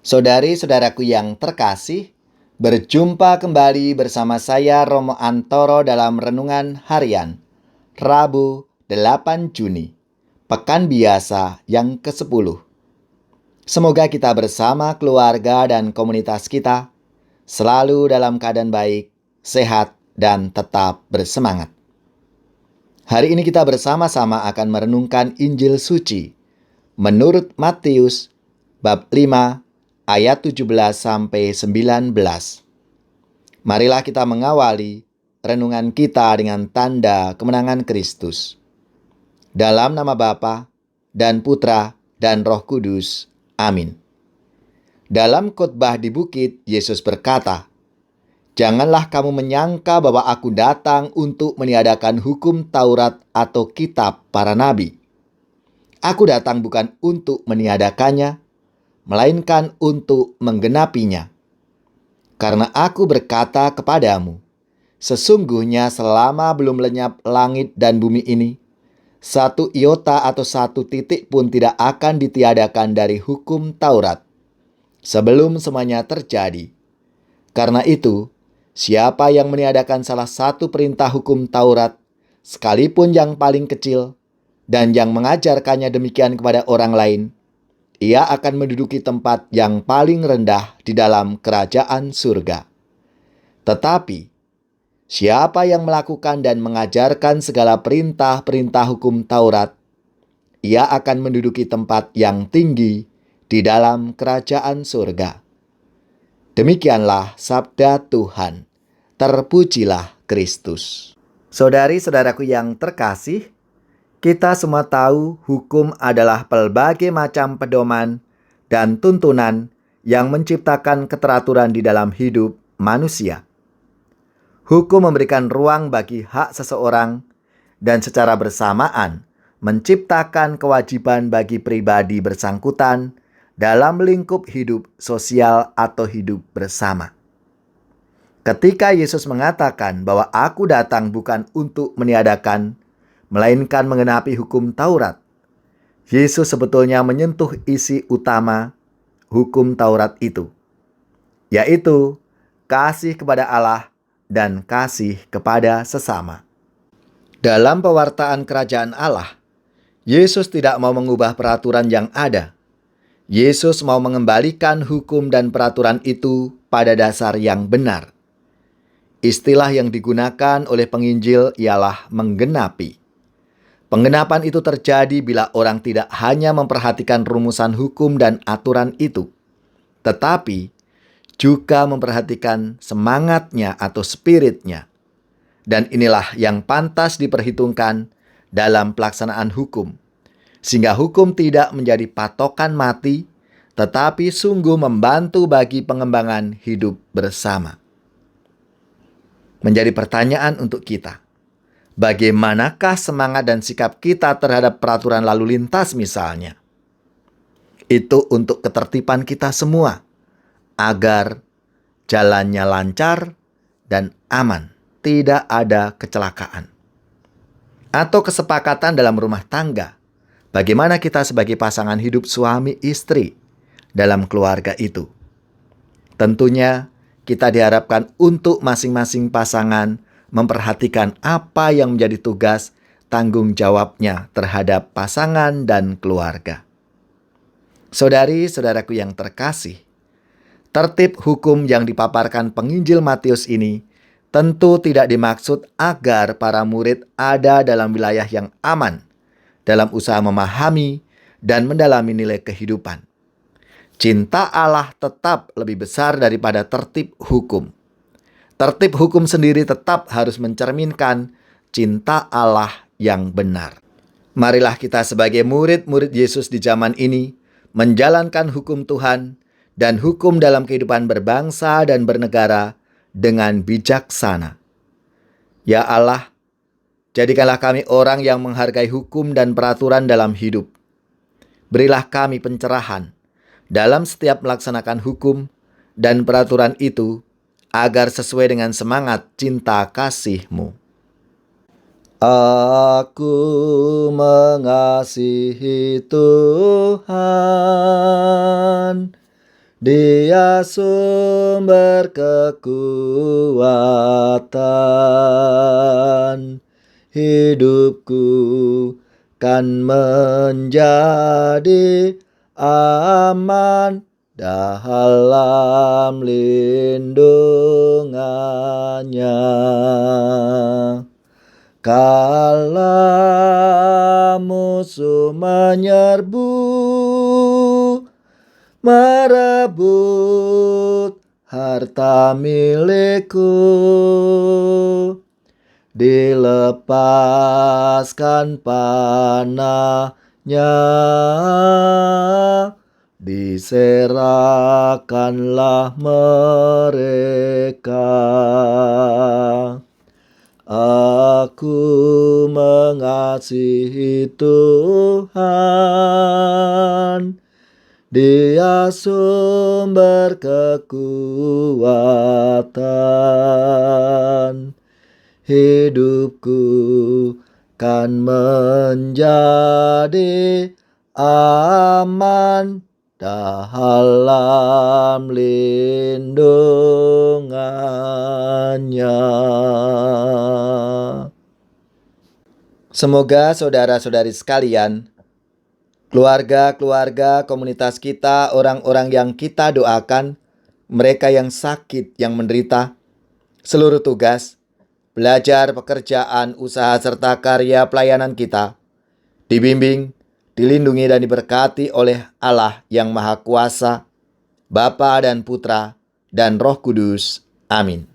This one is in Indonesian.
Saudari-saudaraku yang terkasih, berjumpa kembali bersama saya Romo Antoro dalam Renungan Harian, Rabu 8 Juni, Pekan Biasa yang ke-10. Semoga kita bersama keluarga dan komunitas kita selalu dalam keadaan baik, sehat, dan tetap bersemangat. Hari ini kita bersama-sama akan merenungkan Injil Suci menurut Matius bab 5 ayat 17 sampai 19. Marilah kita mengawali renungan kita dengan tanda kemenangan Kristus. Dalam nama Bapa dan Putra dan Roh Kudus. Amin. Dalam khotbah di bukit, Yesus berkata, "Janganlah kamu menyangka bahwa aku datang untuk meniadakan hukum Taurat atau kitab para nabi. Aku datang bukan untuk meniadakannya, melainkan untuk menggenapinya. Karena aku berkata kepadamu, sesungguhnya selama belum lenyap langit dan bumi ini, satu iota atau satu titik pun tidak akan ditiadakan dari hukum Taurat, sebelum semuanya terjadi. Karena itu, siapa yang meniadakan salah satu perintah hukum Taurat, sekalipun yang paling kecil, dan yang mengajarkannya demikian kepada orang lain, ia akan menduduki tempat yang paling rendah di dalam kerajaan surga. Tetapi, siapa yang melakukan dan mengajarkan segala perintah-perintah hukum Taurat, ia akan menduduki tempat yang tinggi di dalam kerajaan surga." Demikianlah sabda Tuhan. Terpujilah Kristus. Saudari-saudaraku yang terkasih, kita semua tahu hukum adalah pelbagai macam pedoman dan tuntunan yang menciptakan keteraturan di dalam hidup manusia. Hukum memberikan ruang bagi hak seseorang dan secara bersamaan menciptakan kewajiban bagi pribadi bersangkutan dalam lingkup hidup sosial atau hidup bersama. Ketika Yesus mengatakan bahwa aku datang bukan untuk meniadakan, melainkan menggenapi hukum Taurat, Yesus sebetulnya menyentuh isi utama hukum Taurat itu, yaitu kasih kepada Allah dan kasih kepada sesama. Dalam pewartaan kerajaan Allah, Yesus tidak mau mengubah peraturan yang ada. Yesus mau mengembalikan hukum dan peraturan itu pada dasar yang benar. Istilah yang digunakan oleh penginjil ialah menggenapi. Penggenapan itu terjadi bila orang tidak hanya memperhatikan rumusan hukum dan aturan itu, tetapi juga memperhatikan semangatnya atau spiritnya. Dan inilah yang pantas diperhitungkan dalam pelaksanaan hukum, sehingga hukum tidak menjadi patokan mati, tetapi sungguh membantu bagi pengembangan hidup bersama. Menjadi pertanyaan untuk kita, bagaimanakah semangat dan sikap kita terhadap peraturan lalu lintas misalnya? Itu untuk ketertiban kita semua, agar jalannya lancar dan aman, tidak ada kecelakaan. Atau kesepakatan dalam rumah tangga, bagaimana kita sebagai pasangan hidup suami istri dalam keluarga itu. Tentunya kita diharapkan untuk masing-masing pasangan memperhatikan apa yang menjadi tugas tanggung jawabnya terhadap pasangan dan keluarga. Saudari-saudaraku yang terkasih, tertib hukum yang dipaparkan penginjil Matius ini tentu tidak dimaksud agar para murid ada dalam wilayah yang aman dalam usaha memahami dan mendalami nilai kehidupan. Cinta Allah tetap lebih besar daripada tertib hukum. Tertib hukum sendiri tetap harus mencerminkan cinta Allah yang benar. Marilah kita sebagai murid-murid Yesus di zaman ini menjalankan hukum Tuhan dan hukum dalam kehidupan berbangsa dan bernegara dengan bijaksana. Ya Allah, jadikanlah kami orang yang menghargai hukum dan peraturan dalam hidup. Berilah kami pencerahan dalam setiap melaksanakan hukum dan peraturan itu, agar sesuai dengan semangat cinta kasih-Mu. Aku mengasihi Tuhan Dia sumber kekuatan. Hidupku kan menjadi aman dalam lindungannya. Kala musuh menyerbu, merebut harta milikku, dilepaskan panahnya, diserahkanlah mereka. Aku mengasihi Tuhan, Dia sumber kekuatan. Hidupku kan menjadi aman dalam lindungannya. Semoga saudara-saudari sekalian, keluarga-keluarga komunitas kita, orang-orang yang kita doakan, mereka yang sakit, yang menderita, seluruh tugas, belajar, pekerjaan, usaha, serta karya pelayanan kita, dibimbing, dilindungi dan diberkati oleh Allah yang Maha Kuasa, Bapa dan Putra dan Roh Kudus. Amin.